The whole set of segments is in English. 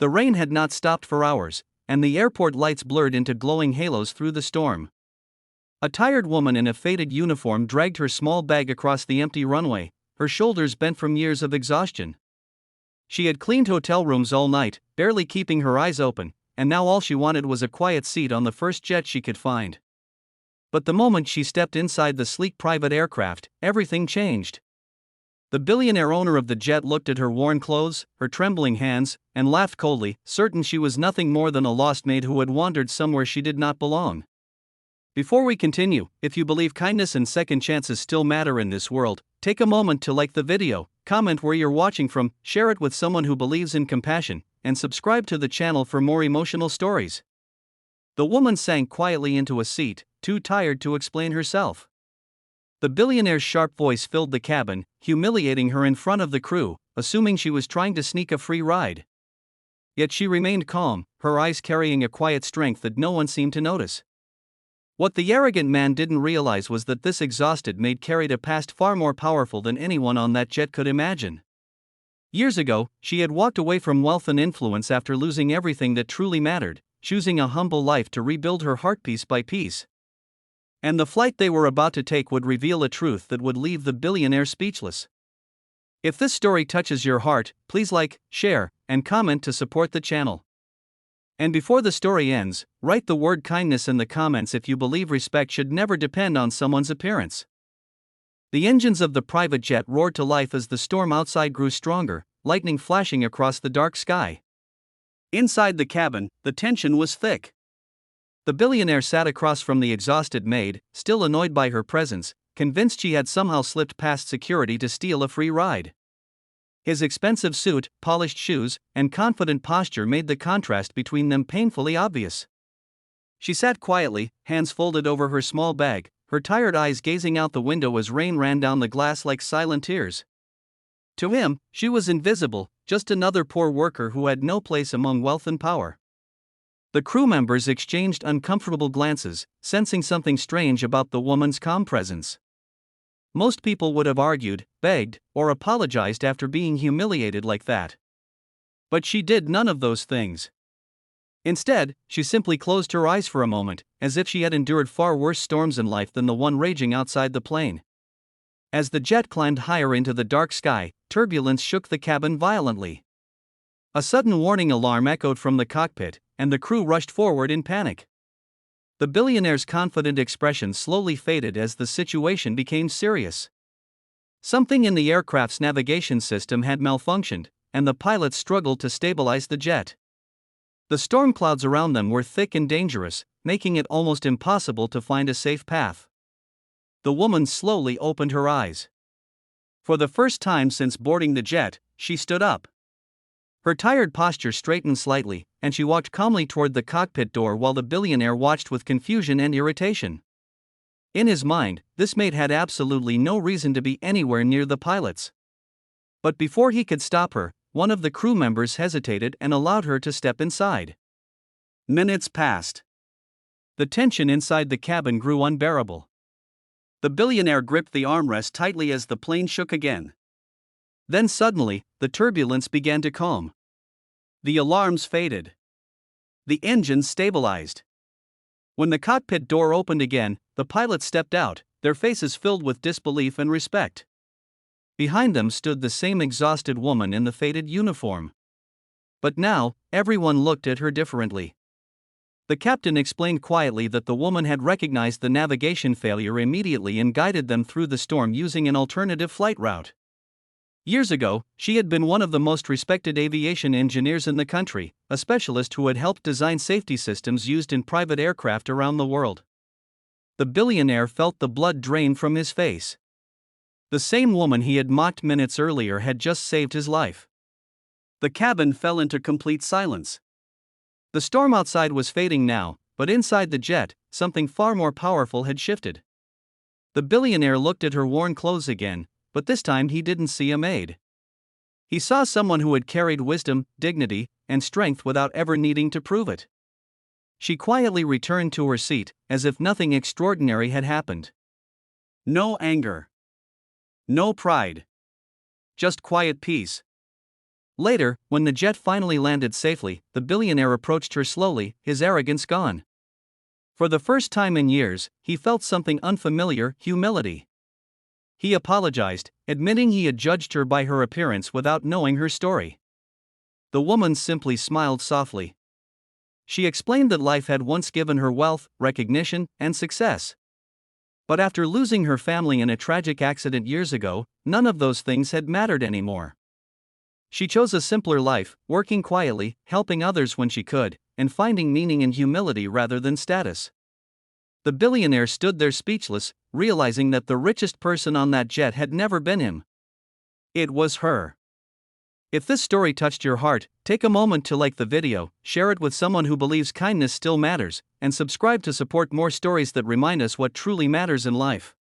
The rain had not stopped for hours, and the airport lights blurred into glowing halos through the storm. A tired woman in a faded uniform dragged her small bag across the empty runway, her shoulders bent from years of exhaustion. She had cleaned hotel rooms all night, barely keeping her eyes open, and now all she wanted was a quiet seat on the first jet she could find. But the moment she stepped inside the sleek private aircraft, everything changed. The billionaire owner of the jet looked at her worn clothes, her trembling hands, and laughed coldly, certain she was nothing more than a lost maid who had wandered somewhere she did not belong. Before we continue, if you believe kindness and second chances still matter in this world, take a moment to like the video, comment where you're watching from, share it with someone who believes in compassion, and subscribe to the channel for more emotional stories. The woman sank quietly into a seat, too tired to explain herself. The billionaire's sharp voice filled the cabin, humiliating her in front of the crew, assuming she was trying to sneak a free ride. Yet she remained calm, her eyes carrying a quiet strength that no one seemed to notice. What the arrogant man didn't realize was that this exhausted maid carried a past far more powerful than anyone on that jet could imagine. Years ago, she had walked away from wealth and influence after losing everything that truly mattered, choosing a humble life to rebuild her heart piece by piece. And the flight they were about to take would reveal a truth that would leave the billionaire speechless. If this story touches your heart, please like, share, and comment to support the channel. And before the story ends, write the word kindness in the comments if you believe respect should never depend on someone's appearance. The engines of the private jet roared to life as the storm outside grew stronger, lightning flashing across the dark sky. Inside the cabin, the tension was thick. The billionaire sat across from the exhausted maid, still annoyed by her presence, convinced she had somehow slipped past security to steal a free ride. His expensive suit, polished shoes, and confident posture made the contrast between them painfully obvious. She sat quietly, hands folded over her small bag, her tired eyes gazing out the window as rain ran down the glass like silent tears. To him, she was invisible, just another poor worker who had no place among wealth and power. The crew members exchanged uncomfortable glances, sensing something strange about the woman's calm presence. Most people would have argued, begged, or apologized after being humiliated like that. But she did none of those things. Instead, she simply closed her eyes for a moment, as if she had endured far worse storms in life than the one raging outside the plane. As the jet climbed higher into the dark sky, turbulence shook the cabin violently. A sudden warning alarm echoed from the cockpit, and the crew rushed forward in panic. The billionaire's confident expression slowly faded as the situation became serious. Something in the aircraft's navigation system had malfunctioned, and the pilots struggled to stabilize the jet. The storm clouds around them were thick and dangerous, making it almost impossible to find a safe path. The woman slowly opened her eyes. For the first time since boarding the jet, she stood up. Her tired posture straightened slightly, and she walked calmly toward the cockpit door while the billionaire watched with confusion and irritation. In his mind, this maid had absolutely no reason to be anywhere near the pilots. But before he could stop her, one of the crew members hesitated and allowed her to step inside. Minutes passed. The tension inside the cabin grew unbearable. The billionaire gripped the armrest tightly as the plane shook again. Then suddenly, the turbulence began to calm. The alarms faded. The engines stabilized. When the cockpit door opened again, the pilots stepped out, their faces filled with disbelief and respect. Behind them stood the same exhausted woman in the faded uniform. But now, everyone looked at her differently. The captain explained quietly that the woman had recognized the navigation failure immediately and guided them through the storm using an alternative flight route. Years ago, she had been one of the most respected aviation engineers in the country, a specialist who had helped design safety systems used in private aircraft around the world. The billionaire felt the blood drain from his face. The same woman he had mocked minutes earlier had just saved his life. The cabin fell into complete silence. The storm outside was fading now, but inside the jet, something far more powerful had shifted. The billionaire looked at her worn clothes again, but this time he didn't see a maid. He saw someone who had carried wisdom, dignity, and strength without ever needing to prove it. She quietly returned to her seat, as if nothing extraordinary had happened. No anger. No pride. Just quiet peace. Later, when the jet finally landed safely, the billionaire approached her slowly, his arrogance gone. For the first time in years, he felt something unfamiliar: humility. He apologized, admitting he had judged her by her appearance without knowing her story. The woman simply smiled softly. She explained that life had once given her wealth, recognition, and success. But after losing her family in a tragic accident years ago, none of those things had mattered anymore. She chose a simpler life, working quietly, helping others when she could, and finding meaning in humility rather than status. The billionaire stood there speechless, realizing that the richest person on that jet had never been him. It was her. If this story touched your heart, take a moment to like the video, share it with someone who believes kindness still matters, and subscribe to support more stories that remind us what truly matters in life.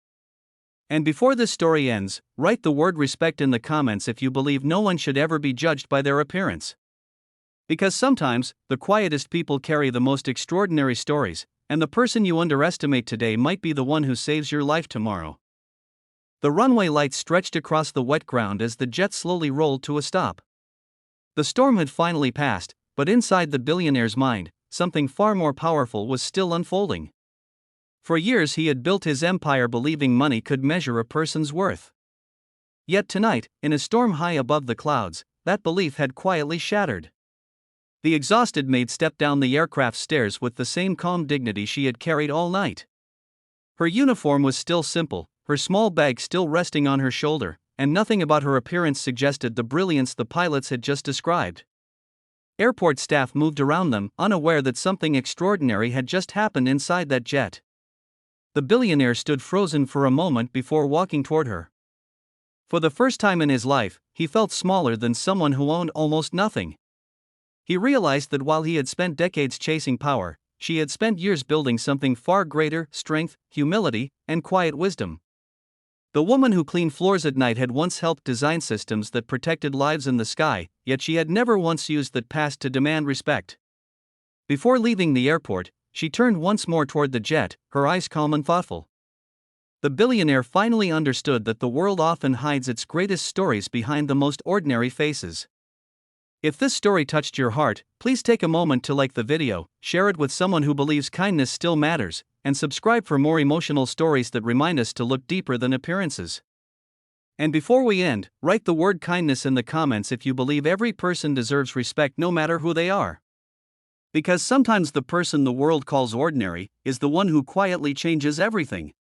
And before this story ends, write the word respect in the comments if you believe no one should ever be judged by their appearance. Because sometimes, the quietest people carry the most extraordinary stories, and the person you underestimate today might be the one who saves your life tomorrow. The runway lights stretched across the wet ground as the jet slowly rolled to a stop. The storm had finally passed, but inside the billionaire's mind, something far more powerful was still unfolding. For years he had built his empire believing money could measure a person's worth. Yet tonight, in a storm high above the clouds, that belief had quietly shattered. The exhausted maid stepped down the aircraft stairs with the same calm dignity she had carried all night. Her uniform was still simple, her small bag still resting on her shoulder, and nothing about her appearance suggested the brilliance the pilots had just described. Airport staff moved around them, unaware that something extraordinary had just happened inside that jet. The billionaire stood frozen for a moment before walking toward her. For the first time in his life, he felt smaller than someone who owned almost nothing. He realized that while he had spent decades chasing power, she had spent years building something far greater: strength, humility, and quiet wisdom. The woman who cleaned floors at night had once helped design systems that protected lives in the sky, yet she had never once used that past to demand respect. Before leaving the airport, she turned once more toward the jet, her eyes calm and thoughtful. The billionaire finally understood that the world often hides its greatest stories behind the most ordinary faces. If this story touched your heart, please take a moment to like the video, share it with someone who believes kindness still matters, and subscribe for more emotional stories that remind us to look deeper than appearances. And before we end, write the word kindness in the comments if you believe every person deserves respect no matter who they are. Because sometimes the person the world calls ordinary is the one who quietly changes everything.